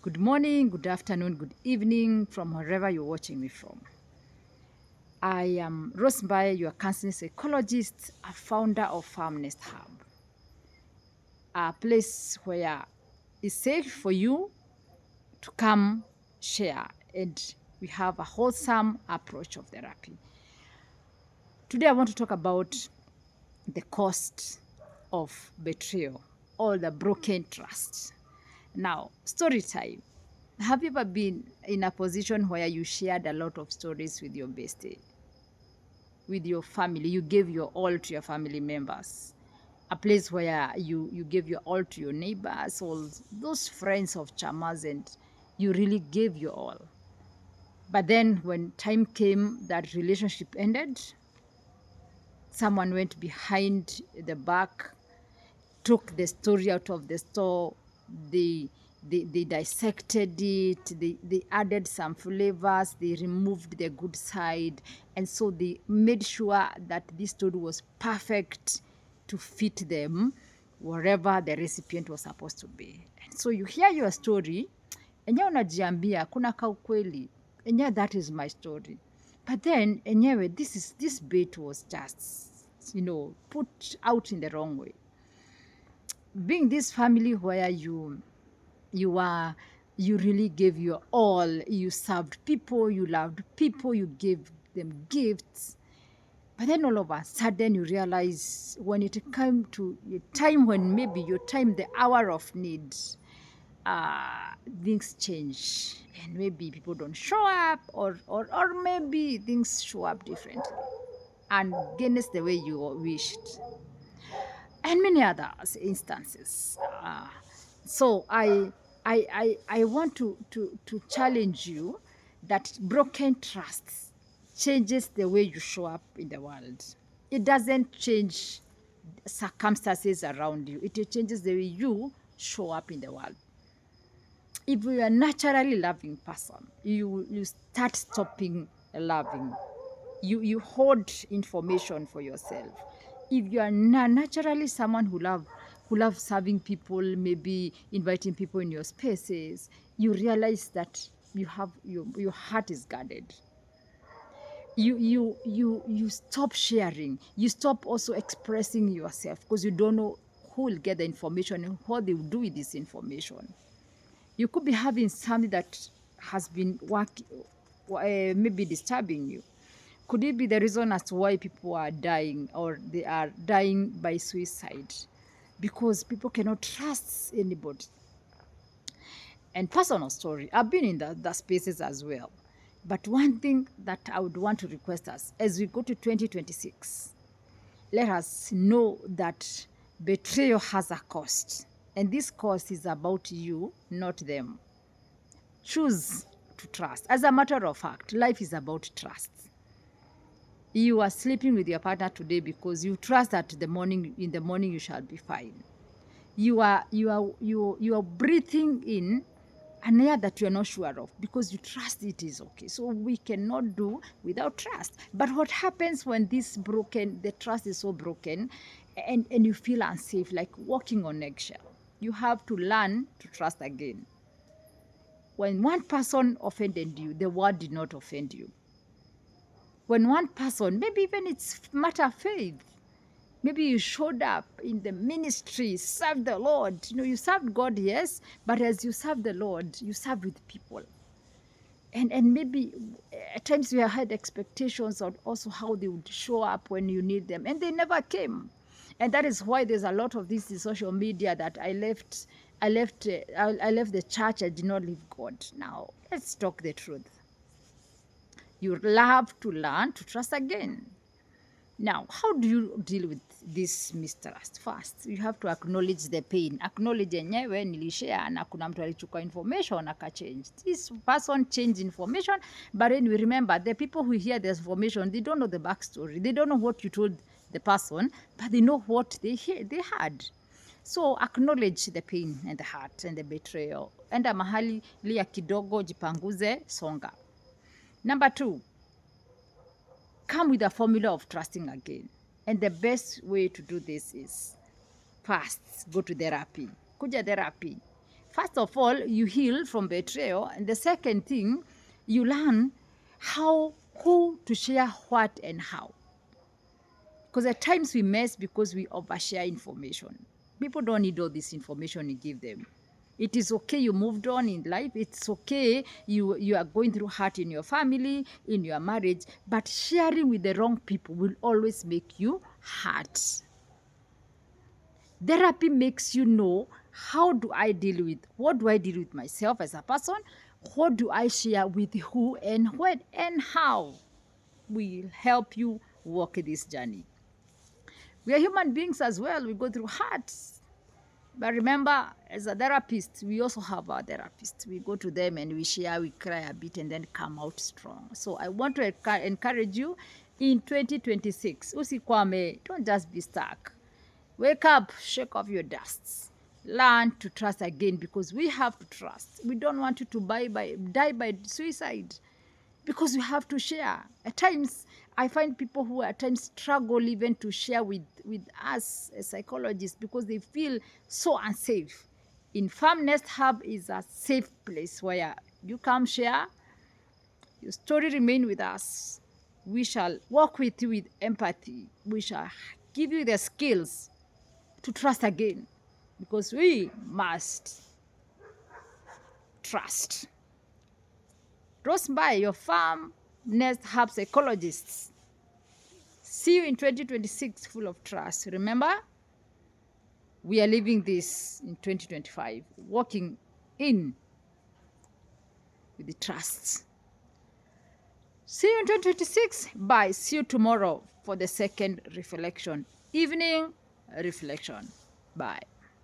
Good morning, good afternoon, good evening from wherever you're watching me from. I am Rosemary, your counseling psychologist, a founder of Farm Nest Hub, a place where it's safe for you to come share, and we have a wholesome approach of therapy. Today I want to talk about the cost of betrayal or the broken trust. Now, story time. Have you ever been in a position where you shared a lot of stories with your bestie, with your family? You gave your all to your family members. A place where you gave your all to your neighbors, all those friends of chamas, and you really gave your all. But then when time came, that relationship ended. Someone went behind the back, took the story out of the store. They dissected it, they added some flavors, they removed the good side, and so they made sure that this story was perfect to fit them wherever the recipient was supposed to be. And so you hear your story, enyewe unajiambia kuna kaukweli, enyewe that is my story, but then enyewe this bait was just put out in the wrong way. Being this family where you really gave your all, you served people, you loved people, you gave them gifts, but then all of a sudden you realize when it came to your time, when maybe your time, the hour of need, things change, and maybe people don't show up, or maybe things show up differently and against the way you wished, and many other instances. So I want to challenge you that broken trust changes the way you show up in the world. It doesn't change circumstances around you. It changes the way you show up in the world. If you are a naturally loving person, you start stopping loving. You hoard information for yourself. If you are naturally someone who loves serving people, maybe inviting people in your spaces, you realize that you have your heart is guarded. You stop sharing. You stop also expressing yourself because you don't know who will get the information and what they will do with this information. You could be having something that has been maybe disturbing you. Could it be the reason as to why people are dying, or they are dying by suicide? Because people cannot trust anybody. And personal story, I've been in the spaces as well. But one thing that I would want to request us as we go to 2026, let us know that betrayal has a cost. And this cost is about you, not them. Choose to trust. As a matter of fact, life is about trust. You are sleeping with your partner today because you trust that in the morning you shall be fine. You are breathing in an air that you are not sure of because you trust it is okay. So we cannot do without trust. But what happens when the trust is so broken, and you feel unsafe, like walking on eggshell? You have to learn to trust again. When one person offended you, the word did not offend you. When one person, maybe even it's matter of faith, maybe you showed up in the ministry, served the Lord. You served God, yes, but as you serve the Lord, you serve with people. And maybe at times we had expectations of also how they would show up when you need them, and they never came. And that is why there's a lot of this in social media that I left the church, I did not leave God. Now, let's talk the truth. You love to learn to trust again. Now, how do you deal with this mistrust? First, you have to acknowledge the pain. Acknowledge enyewe nilishare na kuna mtu alichukua information akachange. This person changed information, but then we remember the people who hear this information, they don't know the backstory. They don't know what you told the person, but they know what they had. So acknowledge the pain and the hurt and the betrayal. Enda mahali, lia kidogo, jipanguze, songa. Number 2, come with a formula of trusting again. And the best way to do this is, first, go to therapy. Kuja therapy. First of all, you heal from betrayal. And the second thing, you learn who to share what and how. Because at times we mess because we overshare information. People don't need all this information you give them. It is okay you moved on in life. It's okay you are going through hurt in your family, in your marriage. But sharing with the wrong people will always make you hurt. Therapy makes you know, what do I deal with myself as a person? What do I share with who and when and how? Will help you walk this journey. We are human beings as well. We go through hurts. But remember, as a therapist, we also have our therapists. We go to them and we share, we cry a bit, and then come out strong. So I want to encourage you in 2026. Usikwame, don't just be stuck. Wake up, shake off your dusts. Learn to trust again, because we have to trust. We don't want you to die by suicide, because we have to share. At times, I find people who at times struggle even to share with us as psychologists, because they feel so unsafe. In Farm Nest Hub is a safe place where you come share, your story remain with us. We shall walk with you with empathy. We shall give you the skills to trust again, because we must trust. Rosemary, your Farm Nest Hub psychologists. See you in 2026 full of trust. Remember, we are living this in 2025, walking in with the trust. See you in 2026. Bye. See you tomorrow for the second reflection, evening reflection. Bye.